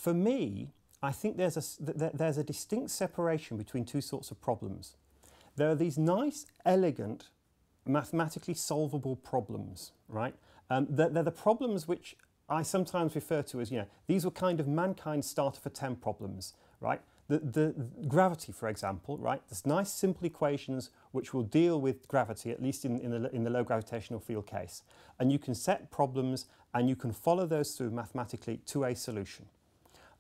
For me, I think there's a distinct separation between two sorts of problems. There are these nice, elegant, mathematically solvable problems, right? They're the problems which I sometimes refer to as, these were kind of mankind's starter for 10 problems, right? The gravity, for example, right? There's nice simple equations which will deal with gravity, at least in the low gravitational field case. And you can set problems and you can follow those through mathematically to a solution.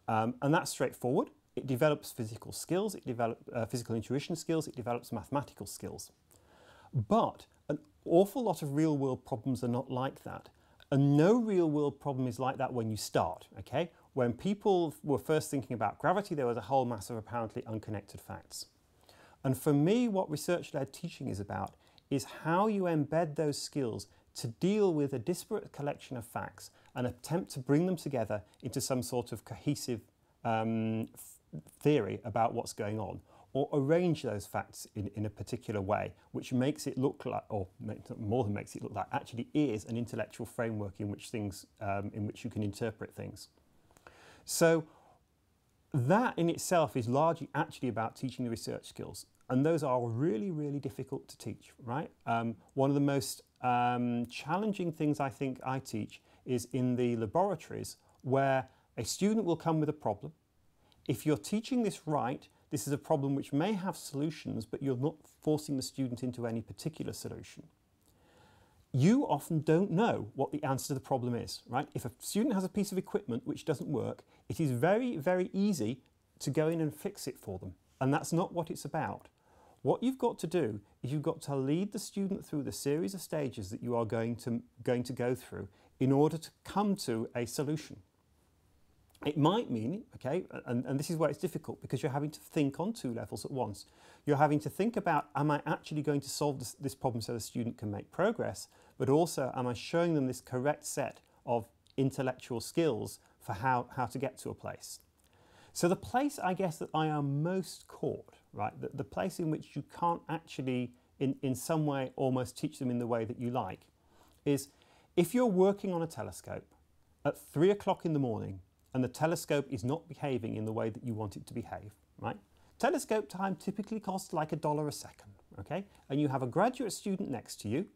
And that's straightforward. It develops physical skills, it develops physical intuition skills, it develops mathematical skills. But an awful lot of real-world problems are not like that. And no real-world problem is like that when you start, okay? When people were first thinking about gravity, there was a whole mass of apparently unconnected facts. And for me, what research-led teaching is about is how you embed those skills to deal with a disparate collection of facts and attempt to bring them together into some sort of cohesive theory about what's going on, or arrange those facts in a particular way, which makes it look like, or more than makes it look like, actually is an intellectual framework in which you can interpret things. So that in itself is largely actually about teaching the research skills, and those are really, really difficult to teach, right? One of the most challenging things I think I teach is in the laboratories, where a student will come with a problem. If you're teaching this right, this is a problem which may have solutions, but you're not forcing the student into any particular solution. You often don't know what the answer to the problem is, right? If a student has a piece of equipment which doesn't work, it is very, very easy to go in and fix it for them. And that's not what it's about. What you've got to do is you've got to lead the student through the series of stages that you are going to go through in order to come to a solution. It might mean, okay, and this is where it's difficult because you're having to think on two levels at once. You're having to think about, am I actually going to solve this problem so the student can make progress, but also am I showing them this correct set of intellectual skills for how to get to a place. So the place, I guess, that I am most caught, right, the place in which you can't actually, in some way, almost teach them in the way that you like, is if you're working on a telescope at 3 o'clock in the morning and the telescope is not behaving in the way that you want it to behave, right? Telescope time typically costs like $1 a second, okay? And you have a graduate student next to you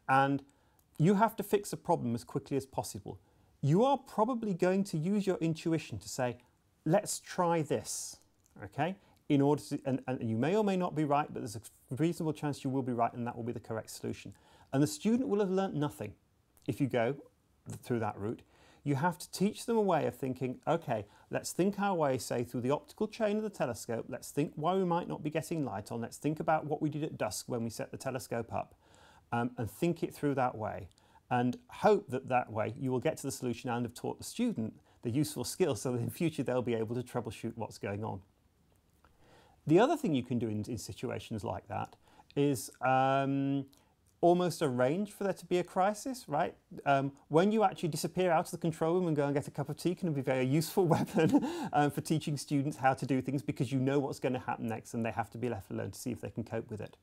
and you have to fix a problem as quickly as possible. You are probably going to use your intuition to say, let's try this, okay? In order to, and you may or may not be right, but there's a reasonable chance you will be right and that will be the correct solution. And the student will have learnt nothing if you go through that route. You have to teach them a way of thinking, okay, let's think our way, say, through the optical chain of the telescope. Let's think why we might not be getting light on. Let's think about what we did at dusk when we set the telescope up and think it through that way. And hope that that way you will get to the solution and have taught the student the useful skills so that in future they'll be able to troubleshoot what's going on. The other thing you can do in situations like that is almost arrange for there to be a crisis, right? When you actually disappear out of the control room and go and get a cup of tea can be a very useful weapon for teaching students how to do things because you know what's going to happen next and they have to be left alone to see if they can cope with it.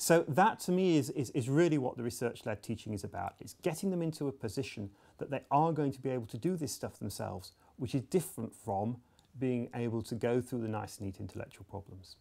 So that to me is really what the research-led teaching is about. It's getting them into a position that they are going to be able to do this stuff themselves, which is different from being able to go through the nice, neat intellectual problems.